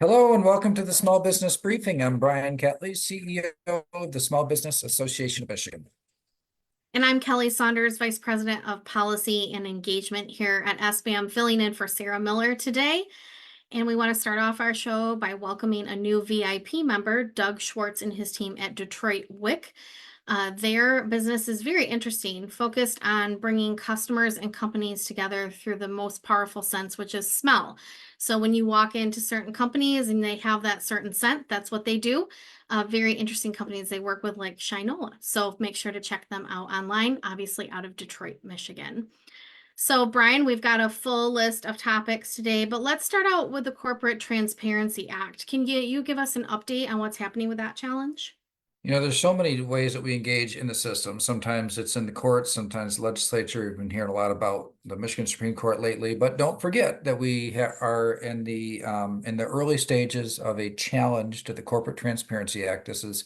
Hello and welcome to the Small Business Briefing. I'm Brian Catley, CEO of the Small Business Association of Michigan. And I'm Kelly Saunders, Vice President of Policy and Engagement here at SBM, filling in for Sarah Miller today. And we want to start off our show by welcoming a new VIP member, Doug Schwartz and his team at Detroit WIC. Their business is very interesting, focused on bringing customers and companies together through the most powerful sense, which is smell. So when you walk into certain companies and they have that certain scent, that's what they do. Very interesting companies they work with, like Shinola. So make sure to check them out online, obviously out of Detroit, Michigan. So, Brian, we've got a full list of topics today, but let's start out with the Corporate Transparency Act. Can you give us an update on what's happening with that challenge? There's so many ways that we engage in the system. Sometimes it's in the courts, sometimes the legislature. We've been hearing a lot about the Michigan Supreme Court lately, but don't forget that we are in the early stages of a challenge to the Corporate Transparency Act. This is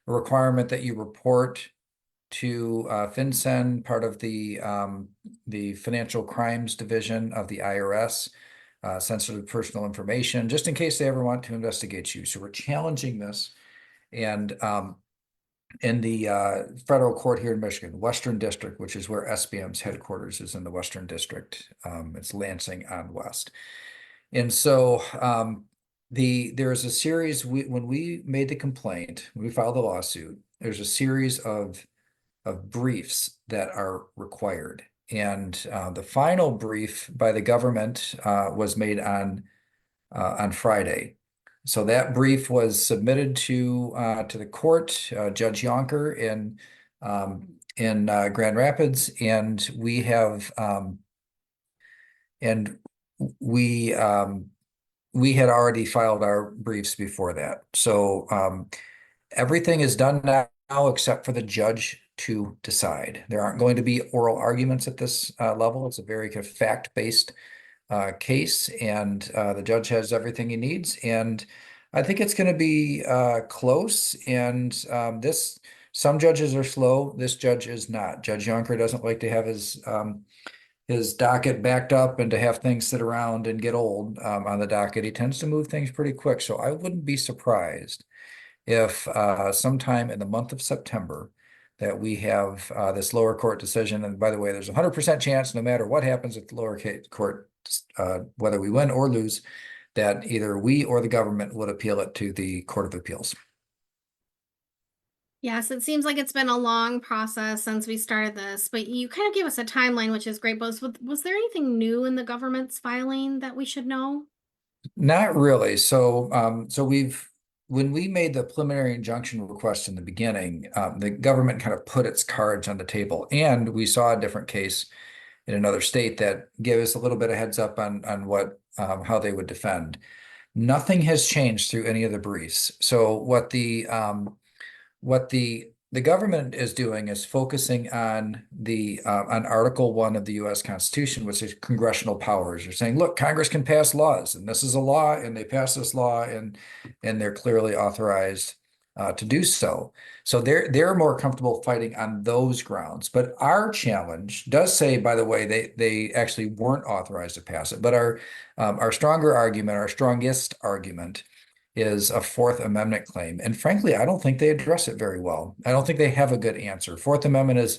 a requirement that you report to FinCEN, part of the Financial Crimes Division of the IRS, sensitive personal information, just in case they ever want to investigate you. So we're challenging this. And in the federal court here in Michigan, Western District, which is where SBM's headquarters is in the Western District. It's Lansing on West. And so there's a series, when we made the complaint, when we filed the lawsuit, there's a series of briefs that are required. And the final brief by the government was made on Friday. So that brief was submitted to the court, Judge Yonker in Grand Rapids, and we have and we had already filed our briefs before that. So everything is done now except for the judge to decide. There aren't going to be oral arguments at this level. It's a very kind of fact-based case, and the judge has everything he needs. And I think it's going to be close. And some judges are slow. This judge is not. Judge Yonker doesn't like to have his docket backed up and to have things sit around and get old on the docket. He tends to move things pretty quick. So I wouldn't be surprised if sometime in the month of September that we have this lower court decision. And by the way, there's a 100% chance, no matter what happens at the lower court, whether we win or lose, that either we or the government would appeal it to the Court of Appeals. Yes, it seems like it's been a long process since we started this, but you kind of gave us a timeline, which is great. But was there anything new in the government's filing that we should know? Not really. When we made the preliminary injunction request in the beginning, the government kind of put its cards on the table, and we saw a different case in another state that gave us a little bit of heads up on how they would defend. Nothing has changed through any of the briefs. So what the government is doing is focusing on on Article 1 of the U.S. Constitution, which is congressional powers. They're saying, look, Congress can pass laws, and this is a law, and they pass this law, and they're clearly authorized to do so. So they're more comfortable fighting on those grounds. But our challenge does say, by the way, they actually weren't authorized to pass it. But our stronger argument, our strongest argument, is a Fourth Amendment claim. And frankly, I don't think they address it very well. I don't think they have a good answer. Fourth Amendment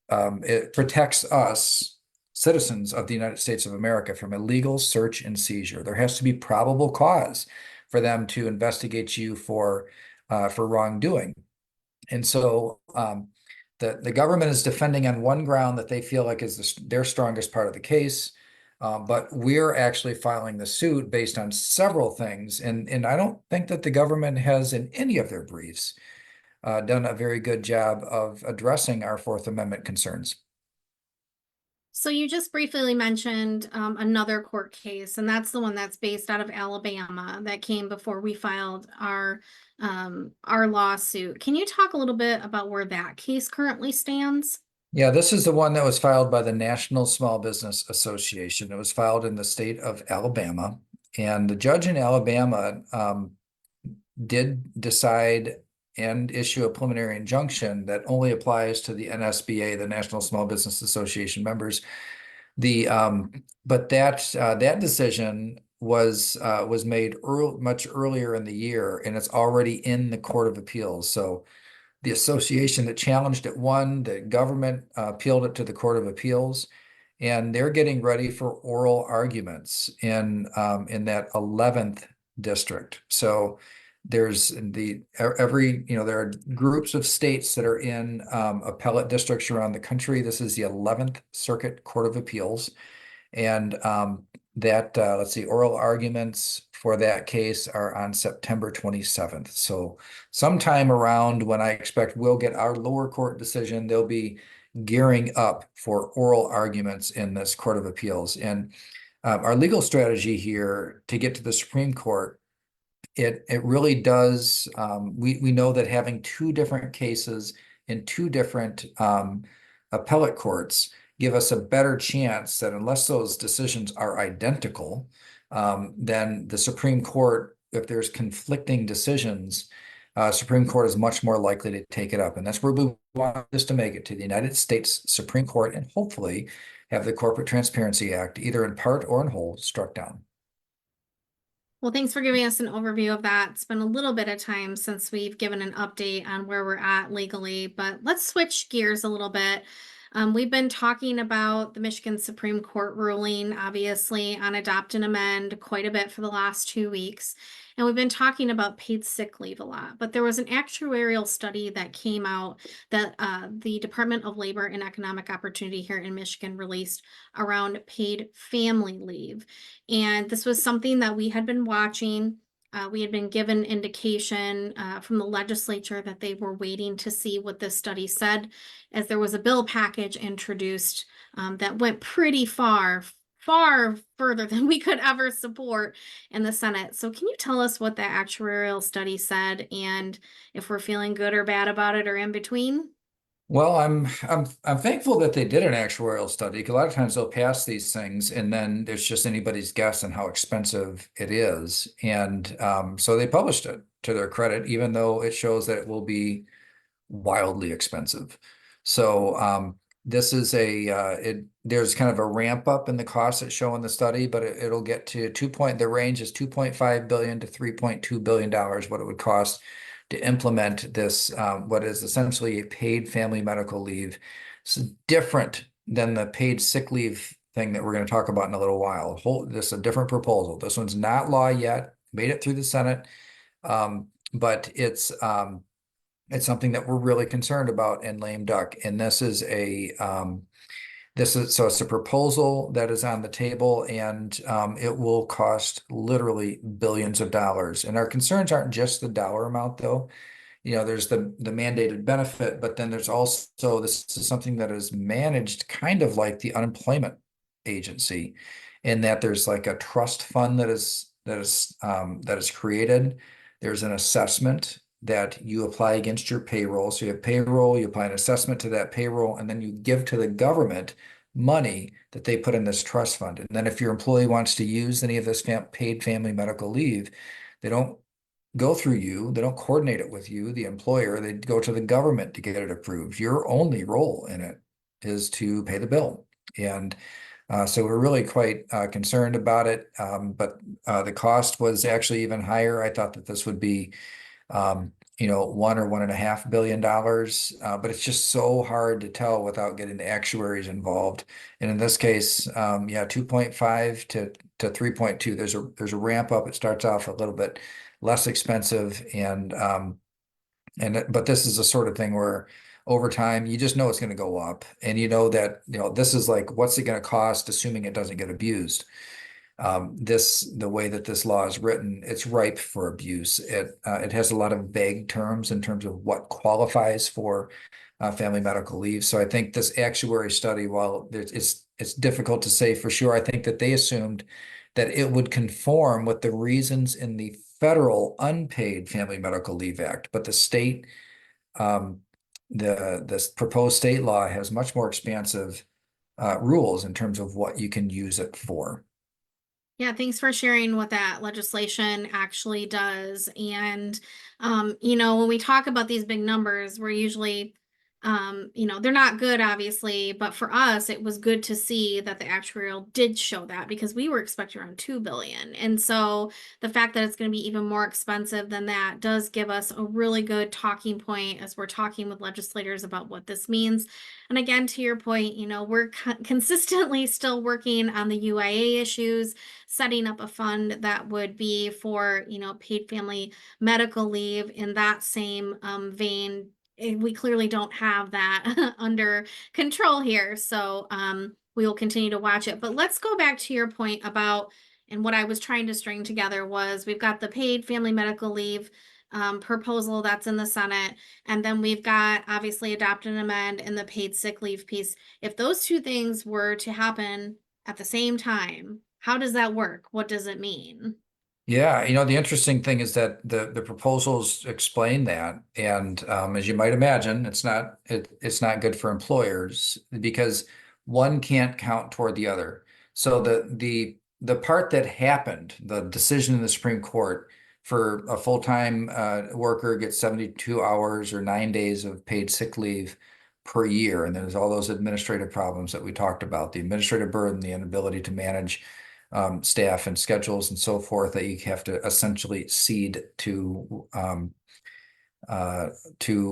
it protects us, citizens of the United States of America, from illegal search and seizure. There has to be probable cause for them to investigate you for wrongdoing. And so the government is defending on one ground that they feel like is their strongest part of the case. But we're actually filing the suit based on several things. And I don't think that the government has, in any of their briefs, done a very good job of addressing our Fourth Amendment concerns. So you just briefly mentioned another court case, and that's the one that's based out of Alabama that came before we filed our lawsuit. Can you talk a little bit about where that case currently stands? Yeah, this is the one that was filed by the National Small Business Association. It was filed in the state of Alabama. And the judge in Alabama did decide and issue a preliminary injunction that only applies to the NSBA, the National Small Business Association members. But that decision was made much earlier in the year, and it's already in the Court of Appeals. So the association that challenged it won, the government appealed it to the Court of Appeals, and they're getting ready for oral arguments in that 11th district. So there's there are groups of states that are in appellate districts around the country. This is the 11th Circuit Court of Appeals. And let's see, oral arguments for that case are on September 27th. So sometime around when I expect we'll get our lower court decision, they'll be gearing up for oral arguments in this Court of Appeals. And our legal strategy here to get to the Supreme Court, it really does. We know that having two different cases in two different appellate courts give us a better chance that unless those decisions are identical, then the Supreme Court, if there's conflicting decisions, Supreme Court is much more likely to take it up. And that's where we want this to make it to the United States Supreme Court and hopefully have the Corporate Transparency Act, either in part or in whole, struck down. Well, thanks for giving us an overview of that. It's been a little bit of time since we've given an update on where we're at legally, but let's switch gears a little bit. We've been talking about the Michigan Supreme Court ruling, obviously, on adopt and amend quite a bit for the last 2 weeks. And we've been talking about paid sick leave a lot, but there was an actuarial study that came out that the Department of Labor and Economic Opportunity here in Michigan released around paid family leave. And this was something that we had been watching. We had been given indication from the legislature that they were waiting to see what this study said, as there was a bill package introduced that went pretty far further than we could ever support in the Senate. So can you tell us what that actuarial study said and if we're feeling good or bad about it or in between? Well, I'm thankful that they did an actuarial study because a lot of times they'll pass these things and then there's just anybody's guess on how expensive it is. And so they published it to their credit, even though it shows that it will be wildly expensive. So this is there's kind of a ramp up in the costs that show in the study, but it'll get to the range is $2.5 billion to $3.2 billion, what it would cost to implement this, what is essentially a paid family medical leave. It's different than the paid sick leave thing that we're going to talk about in a little while. This is a different proposal. This one's not law yet, made it through the Senate, but it's something that we're really concerned about in lame duck. And so it's a proposal that is on the table, and it will cost literally billions of dollars. And our concerns aren't just the dollar amount, though. There's the mandated benefit, but then there's also this is something that is managed kind of like the unemployment agency, in that there's like a trust fund that is created. There's an assessment that you apply against your payroll. So you have payroll, you apply an assessment to that payroll, and then you give to the government money that they put in this trust fund. And then if your employee wants to use any of this paid family medical leave, they don't go through you, they don't coordinate it with you, the employer, they go to the government to get it approved. Your only role in it is to pay the bill. And so we're really quite concerned about it. But the cost was actually even higher. I thought that this would be $1 or $1.5 billion. But it's just so hard to tell without getting the actuaries involved. And in this case, 2.5 to 3.2. There's a ramp up. It starts off a little bit less expensive, but this is the sort of thing where over time you just know it's going to go up, and that this is like, what's it going to cost, assuming it doesn't get abused. The way that this law is written, it's ripe for abuse. It has a lot of vague terms in terms of what qualifies for family medical leave. So I think this actuary study, while it's difficult to say for sure, I think that they assumed that it would conform with the reasons in the federal Unpaid Family Medical Leave Act, but the state, this proposed state law has much more expansive rules in terms of what you can use it for. Yeah, thanks for sharing what that legislation actually does. And, when we talk about these big numbers, we're usually They're not good, obviously, but for us, it was good to see that the actuarial did show that because we were expecting around 2 billion. And so the fact that it's going to be even more expensive than that does give us a really good talking point as we're talking with legislators about what this means. And again, to your point, we're consistently still working on the UIA issues, setting up a fund that would be for, paid family medical leave in that same vein. We clearly don't have that under control here. So we will continue to watch it. But let's go back to your point about, and what I was trying to string together was we've got the paid family medical leave proposal that's in the Senate. And then we've got obviously adopt and amend in the paid sick leave piece. If those two things were to happen at the same time, how does that work? What does it mean? Yeah, the interesting thing is that the proposals explain that, and as you might imagine, it's not good for employers because one can't count toward the other. So the part that happened, the decision in the Supreme Court for a full-time worker gets 72 hours or 9 days of paid sick leave per year, and there's all those administrative problems that we talked about, the administrative burden, the inability to manage staff and schedules and so forth that you have to essentially cede to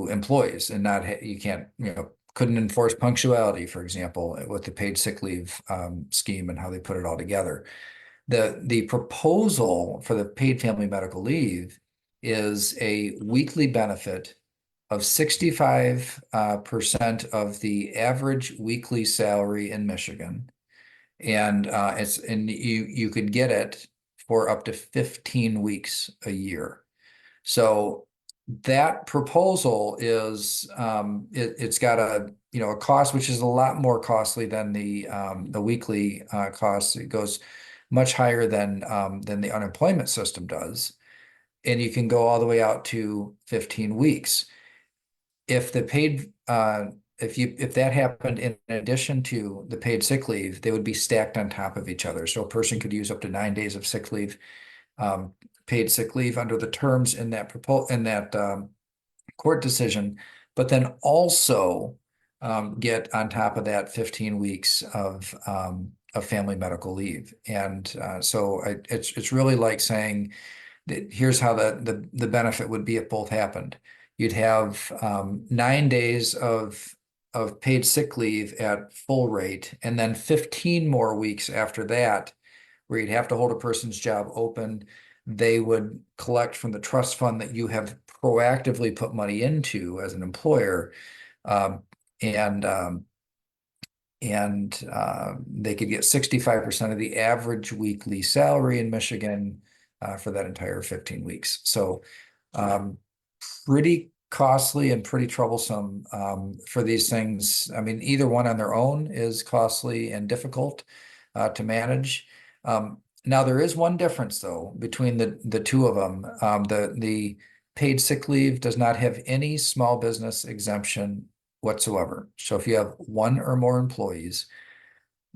employees and not you can't couldn't enforce punctuality, for example, with the paid sick leave scheme and how they put it all together. The proposal for the paid family medical leave is a weekly benefit of 65% of the average weekly salary in Michigan, and you could get it for up to 15 weeks a year. So that proposal is it's got a cost which is a lot more costly than the weekly cost. It goes much higher than the unemployment system does, and you can go all the way out to 15 weeks. If the paid if that happened in addition to the paid sick leave, they would be stacked on top of each other. So a person could use up to 9 days of sick leave, paid sick leave under the terms in that court decision, but then also get on top of that 15 weeks of family medical leave. And it's really like saying that here's how the benefit would be if both happened. You'd have 9 days of paid sick leave at full rate, and then 15 more weeks after that, where you'd have to hold a person's job open. They would collect from the trust fund that you have proactively put money into as an employer, um, and they could get 65% of the average weekly salary in Michigan for that entire 15 weeks. So pretty costly and pretty troublesome for these things. I mean, either one on their own is costly and difficult to manage. Now there is one difference though between the two of them. The paid sick leave does not have any small business exemption whatsoever. So if you have one or more employees,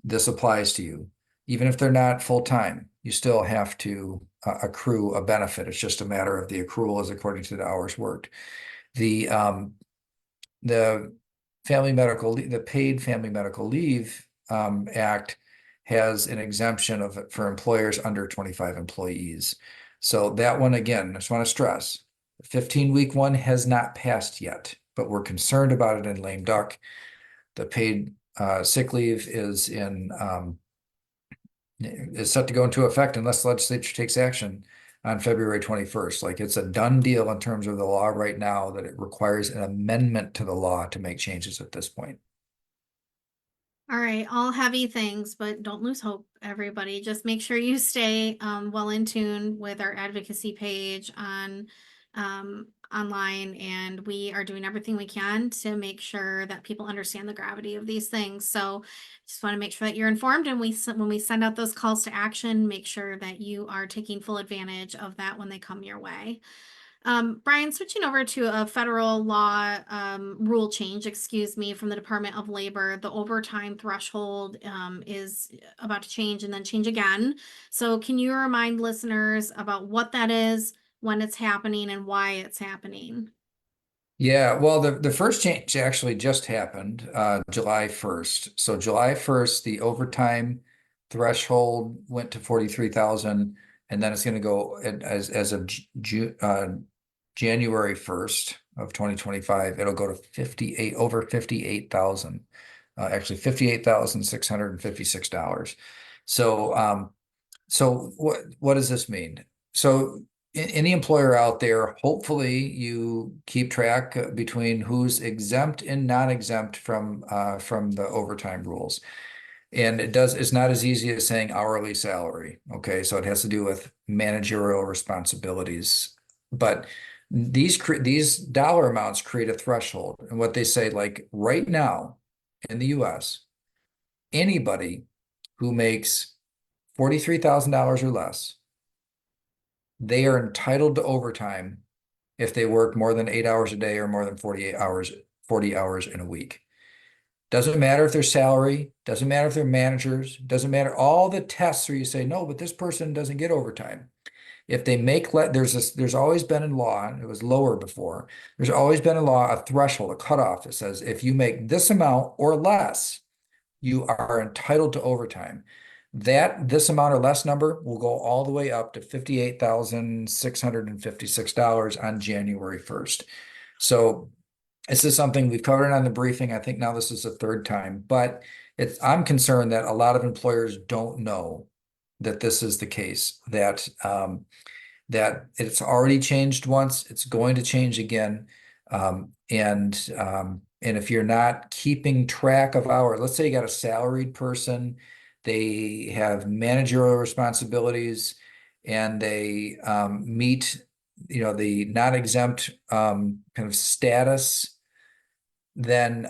this applies to you. Even if they're not full-time, you still have to accrue a benefit. It's just a matter of the accrual is according to the hours worked. The the paid family medical leave act has an exemption for employers under 25 employees. So that one, again, I just want to stress, the 15-week one has not passed yet, but we're concerned about it in lame duck. The paid sick leave is set to go into effect unless the legislature takes action on February 21st. Like, it's a done deal in terms of the law right now, that it requires an amendment to the law to make changes at this point. All right, all heavy things, but don't lose hope, everybody. Just make sure you stay well in tune with our advocacy page online, and we are doing everything we can to make sure that people understand the gravity of these things. So just want to make sure that you're informed, and when we send out those calls to action, make sure that you are taking full advantage of that when they come your way. Brian, switching over to a federal law rule change, excuse me, from the Department of Labor, the overtime threshold is about to change and then change again. So can you remind listeners about what that is, when it's happening, and why it's happening? Yeah, well, the first change actually just happened July 1st. So July 1st, the overtime threshold went to 43,000, and then it's going to go as of January 1st of 2025, it'll go to 58 over 58,000. Actually $58,656. So so what does this mean? So any employer out there, hopefully you keep track between who's exempt and non-exempt from the overtime rules. And it's not as easy as saying hourly salary. Okay, so it has to do with managerial responsibilities. But these dollar amounts create a threshold. And what they say, like right now in the US, anybody who makes $43,000 or less, they are entitled to overtime if they work more than 8 hours a day or more than 40 hours in a week. Doesn't matter if they're salary, doesn't matter if they're managers, doesn't matter all the tests where you say, no, but this person doesn't get overtime. If they make there's always been in law, and it was lower before, there's always been a law, a threshold, a cutoff that says if you make this amount or less, you are entitled to overtime. This amount or less number will go all the way up to $58,656 on January 1st. So this is something we've covered on the briefing. I think now this is the third time, but I'm concerned that a lot of employers don't know that this is the case, that it's already changed once, it's going to change again. And if you're not keeping track of hours, let's say you got a salaried person, they have managerial responsibilities and they meet, the non-exempt kind of status, then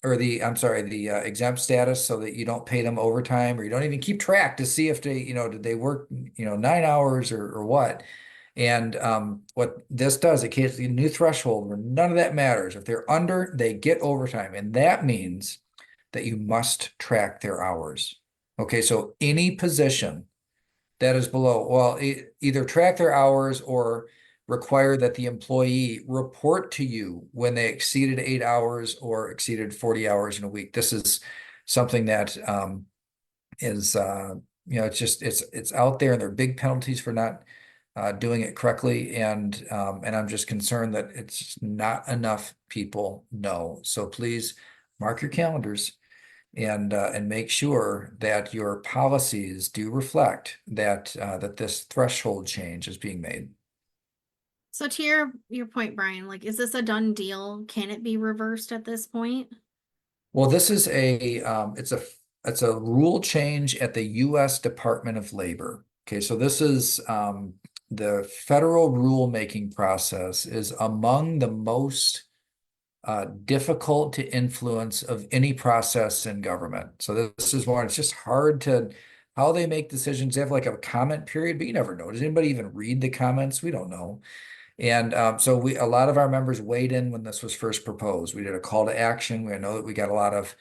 or I'm sorry, the exempt status, so that you don't pay them overtime or you don't even keep track to see if they, did they work, 9 hours or what. And what this does, it creates a new threshold where none of that matters. If they're under, they get overtime. And that means that you must track their hours. Okay, so any position that is below, well, either track their hours or require that the employee report to you when they exceeded 8 hours or exceeded 40 hours in a week. This is something that is it's out there, and there are big penalties for not doing it correctly. And I'm just concerned that it's just not enough people know. So please mark your calendars and make sure that your policies do reflect that this threshold change is being made. So to your point, Brian, like, is this a done deal? Can it be reversed at this point? Well, this is it's a rule change at the U.S. Department of Labor. Okay, so this is the federal rulemaking process is among the most difficult to influence of any process in government. So this is one, it's just hard to, how they make decisions. They have like a comment period, but you never know. Does anybody even read the comments? We don't know. And so a lot of our members weighed in when this was first proposed. We did a call to action. We know that we got a lot of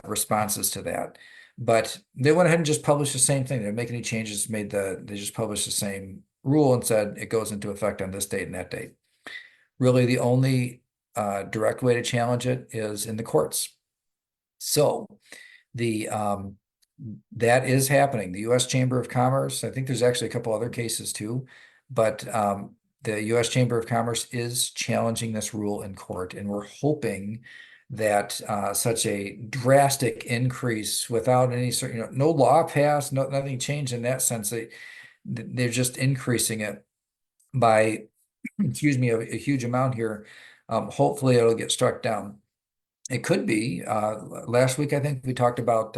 responses to that, but they went ahead and just published the same thing. They didn't make any changes, they just published the same rule and said it goes into effect on this date and that date. Really, the only direct way to challenge it is in the courts. So the that is happening. The U.S. Chamber of Commerce, I think there's actually a couple other cases too, but the U.S. Chamber of Commerce is challenging this rule in court, and we're hoping that such a drastic increase without any sort, no law passed, nothing changed in that sense. They're just increasing it by, excuse me, a huge amount here. Hopefully it'll get struck down. It could be. Last week, I think we talked about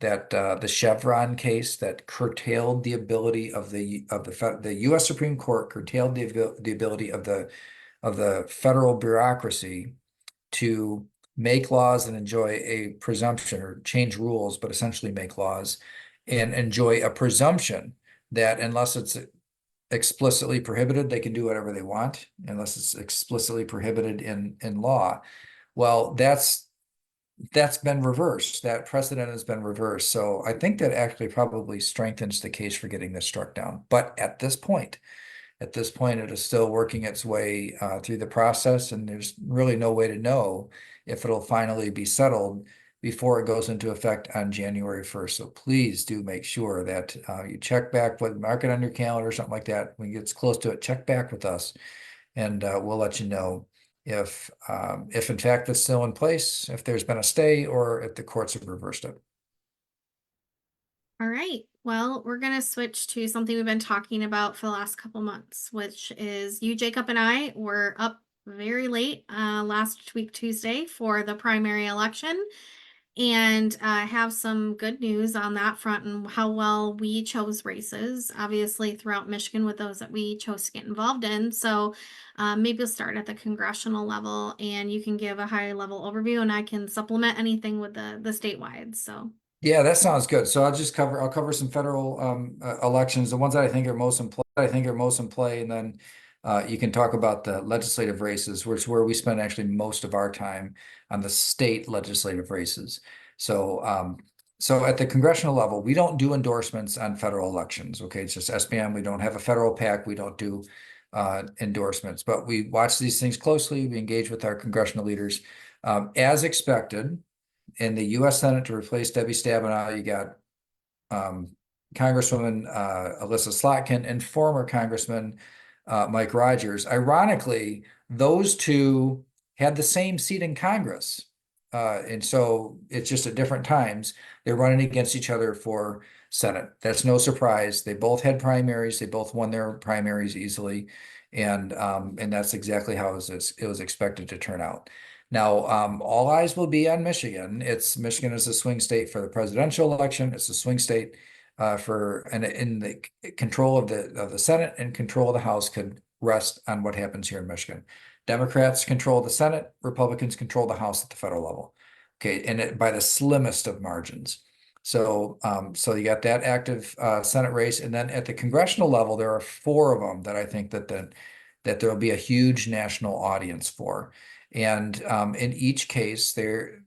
that the Chevron case that curtailed the ability of the U.S. Supreme Court curtailed the ability of the federal bureaucracy to make laws and enjoy a presumption, or change rules, but essentially make laws and enjoy a presumption that unless it's explicitly prohibited, they can do whatever they want, unless it's explicitly prohibited in law. Well, that's been reversed. That precedent has been reversed. So I think that actually probably strengthens the case for getting this struck down. But at this point, At this point, it is still working its way through the process, and there's really no way to know if it'll finally be settled before it goes into effect on January 1st. So please do make sure that you check back with mark it on your calendar or something like that. When it gets close to it, check back with us, and we'll let you know if in fact it's still in place, if there's been a stay, or if the courts have reversed it. All right. Well, we're going to switch to something we've been talking about for the last couple months, which is you, Jacob, and I were up very late last week, Tuesday, for the primary election. And I have some good news on that front and how well we chose races, obviously, throughout Michigan with those that we chose to get involved in. So maybe we'll start at the congressional level and you can give a high level overview and I can supplement anything with the statewide. So. Yeah, that sounds good. So I'll cover some federal elections, the ones that I think are most in play, and then you can talk about the legislative races, which is where we spend actually most of our time on the state legislative races. So so at the congressional level, we don't do endorsements on federal elections. Okay, it's just SBM. We don't have a federal PAC. We don't do endorsements, but we watch these things closely. We engage with our congressional leaders. As expected, in the U.S. Senate to replace Debbie Stabenow, you got Congresswoman Alyssa Slotkin and former Congressman Mike Rogers. Ironically, those two had the same seat in Congress. And so it's just at different times. They're running against each other for Senate. That's no surprise. They both had primaries. They both won their primaries easily. And that's exactly how it was expected to turn out. Now, all eyes will be on Michigan. Michigan is a swing state for the presidential election. It's a swing state and in the control of the Senate and control of the House could rest on what happens here in Michigan. Democrats control the Senate, Republicans control the House at the federal level. Okay, and by the slimmest of margins. So, so you got that active Senate race, and then at the congressional level, there are four of them that I think that there will be a huge national audience for. And in each case,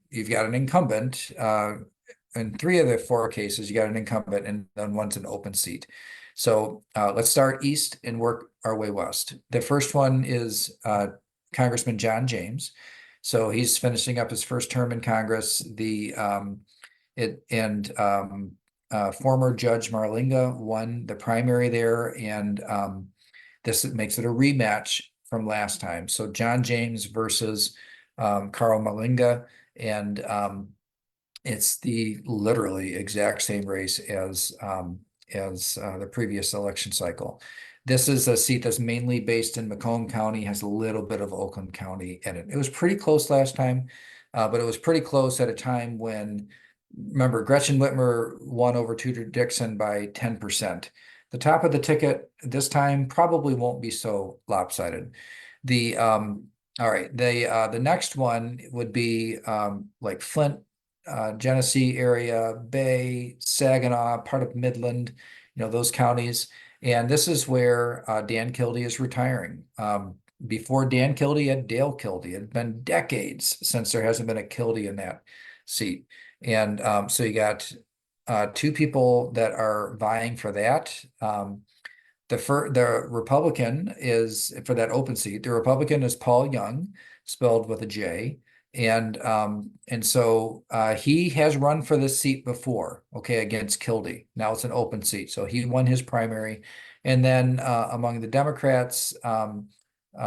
you've got an incumbent. In three of the four cases, you got an incumbent, and then one's an open seat. So let's start east and work our way west. The first one is Congressman John James. So he's finishing up his first term in Congress. Former Judge Marlinga won the primary there, and this makes it a rematch from last time. So John James versus Carl Malinga, and it's the literally exact same race as the previous election cycle. This is a seat that's mainly based in Macomb County, has a little bit of Oakland County in it. It was pretty close last time, but it was pretty close at a time when, remember, Gretchen Whitmer won over Tudor Dixon by 10%. The top of the ticket this time probably won't be so lopsided. All right, the next one would be like Flint, Genesee area, Bay, Saginaw, part of Midland, those counties. And this is where Dan Kildee is retiring. Before Dan Kildee had Dale Kildee. It had been decades since there hasn't been a Kildee in that seat. And so you got two people that are vying for that. The Republican is for that open seat. The Republican is Paul Young, spelled with a J, and so he has run for this seat before, okay, against Kildee. Now it's an open seat, so he won his primary, and then among the Democrats,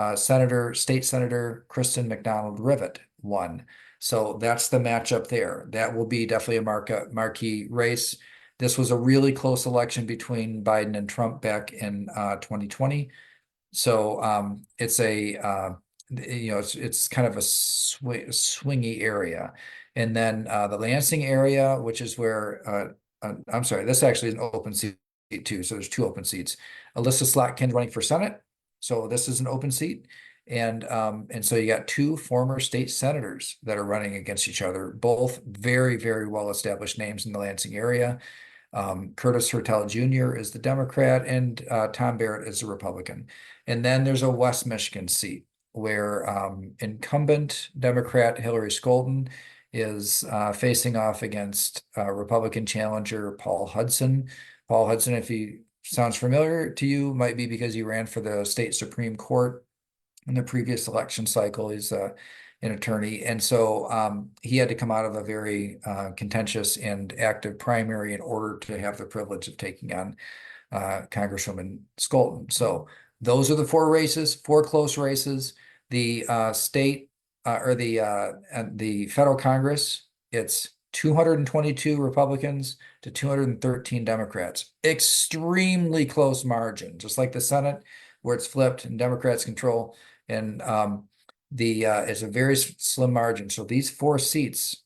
State Senator Kristen McDonald Rivet won. So that's the matchup there. That will be definitely a marquee race. This was a really close election between Biden and Trump back in 2020. So it's it's kind of a swingy area. And then the Lansing area, which is where I'm sorry, this actually is an open seat too. So there's two open seats. Alyssa Slotkin running for Senate. So this is an open seat. And so you got two former state senators that are running against each other, both very, very well-established names in the Lansing area. Curtis Hertel Jr. is the Democrat, and Tom Barrett is the Republican. And then there's a West Michigan seat where incumbent Democrat Hillary Skolten is facing off against Republican challenger Paul Hudson. Paul Hudson, if you sounds familiar to you might be because he ran for the state Supreme Court in the previous election cycle. He's an attorney. And so he had to come out of a very contentious and active primary in order to have the privilege of taking on Congresswoman Skolton. So those are the four races, four close races. The state or the federal Congress, it's 222 Republicans to 213 Democrats. Extremely close margin, just like the Senate, where it's flipped and Democrats control. And it's a very slim margin. So these four seats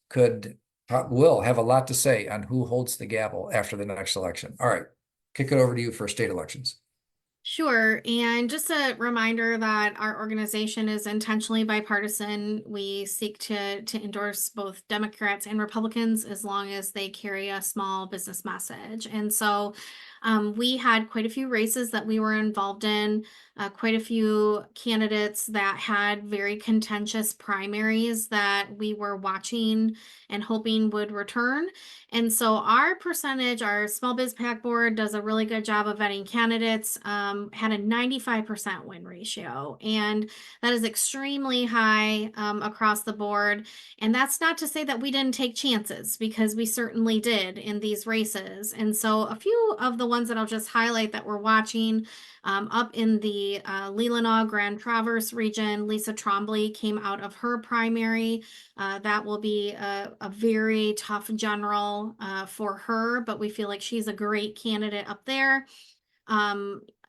will have a lot to say on who holds the gavel after the next election. All right, kick it over to you for state elections. Sure. And just a reminder that our organization is intentionally bipartisan. We seek to endorse both Democrats and Republicans as long as they carry a small business message. And so we had quite a few races that we were involved in, quite a few candidates that had very contentious primaries that we were watching and hoping would return. And so our percentage, our Small Biz PAC board does a really good job of vetting candidates, had a 95% win ratio. And that is extremely high across the board. And that's not to say that we didn't take chances, because we certainly did in these races. And so a few of the ones that I'll just highlight that we're watching up in the Leelanau Grand Traverse region, Lisa Trombley came out of her primary. That will be a very tough general for her, but we feel like she's a great candidate up there.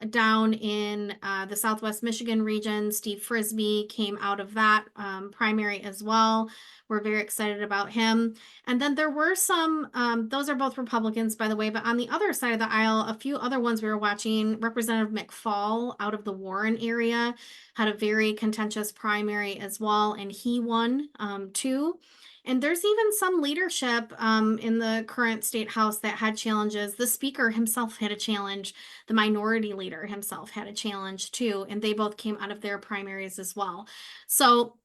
Down in the Southwest Michigan region, Steve Frisbee came out of that primary as well. We're very excited about him. And then there were some, those are both Republicans, by the way, but on the other side of the aisle, a few other ones we were watching. Representative McFall out of the Warren area had a very contentious primary as well, and he won too. And there's even some leadership in the current state house that had challenges. The speaker himself had a challenge. The minority leader himself had a challenge too, and they both came out of their primaries as well. So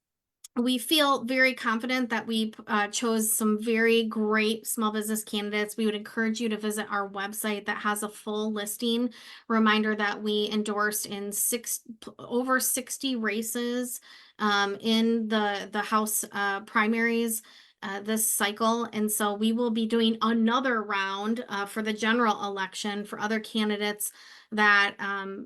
we feel very confident that we chose some very great small business candidates. We would encourage you to visit our website that has a full listing. Reminder that we endorsed in over 60 races in the House primaries this cycle. And so we will be doing another round for the general election for other candidates that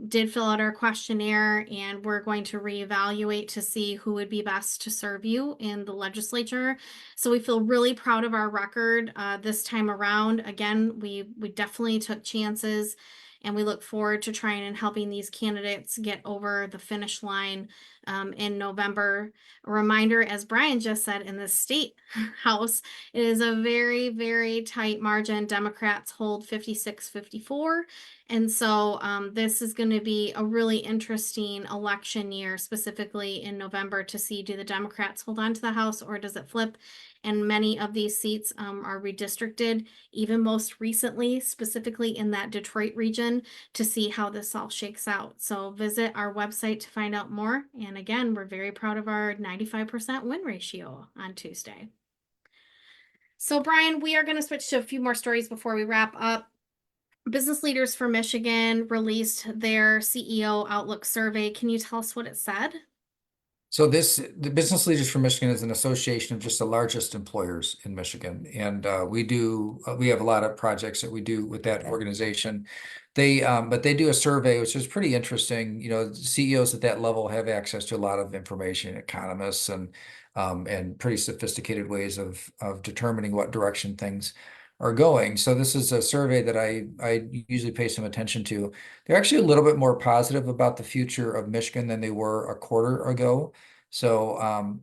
did fill out our questionnaire, and we're going to reevaluate to see who would be best to serve you in the legislature. So we feel really proud of our record this time around. Again, we definitely took chances, and we look forward to trying and helping these candidates get over the finish line in November. A reminder, as Brian just said, in the state house, it is a very, very tight margin. Democrats hold 56-54. And so this is going to be a really interesting election year, specifically in November, to see, do the Democrats hold on to the House or does it flip? And many of these seats are redistricted, even most recently, specifically in that Detroit region, to see how this all shakes out. So visit our website to find out more. And again, we're very proud of our 95% win ratio on Tuesday. So Brian, we are going to switch to a few more stories before we wrap up. Business Leaders for Michigan released their CEO Outlook survey. Can you tell us what it said? So the Business Leaders for Michigan is an association of just the largest employers in Michigan. And we have a lot of projects that we do with that organization. But they do a survey, which is pretty interesting. You know, CEOs at that level have access to a lot of information, economists and pretty sophisticated ways of determining what direction things are going. So this is a survey that I usually pay some attention to. They're actually a little bit more positive about the future of Michigan than they were a quarter ago. So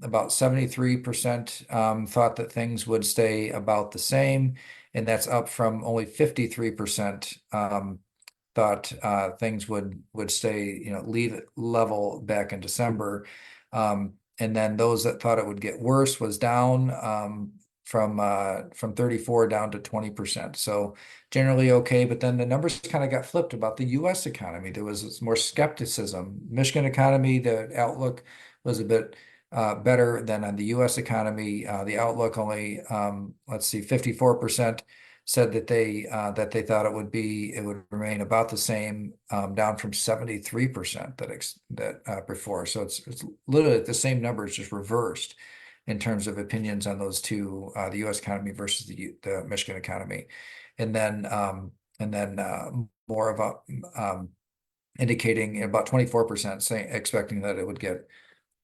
about 73% thought that things would stay about the same, and that's up from only 53% thought things would stay, leave level back in December. And then those that thought it would get worse was down from 34 down to 20%. So generally okay, but then the numbers kind of got flipped about the US economy. There was more skepticism. Michigan economy, the outlook was a bit better than on the US economy. The outlook only, let's see, 54% said that they thought it would remain about the same, down from 73% before. So it's literally the same numbers, just reversed in terms of opinions on those two, the U.S. economy versus the Michigan economy, and then more of a indicating about 24% saying expecting that it would get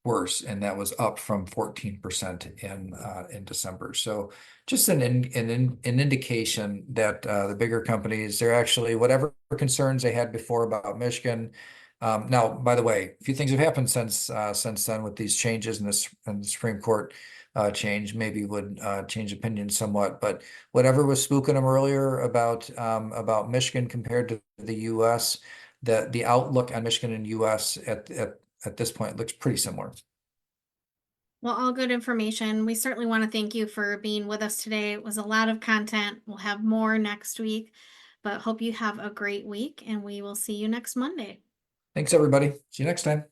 worse, and that was up from 14% in December. So just an indication that the bigger companies, they're actually, whatever concerns they had before about Michigan. Now, by the way, a few things have happened since then with these changes in the Supreme Court change, maybe would change opinion somewhat. But whatever was spooking them earlier about Michigan compared to the U.S., the outlook on Michigan and U.S. at this point looks pretty similar. Well, all good information. We certainly want to thank you for being with us today. It was a lot of content. We'll have more next week, but hope you have a great week and we will see you next Monday. Thanks, everybody. See you next time.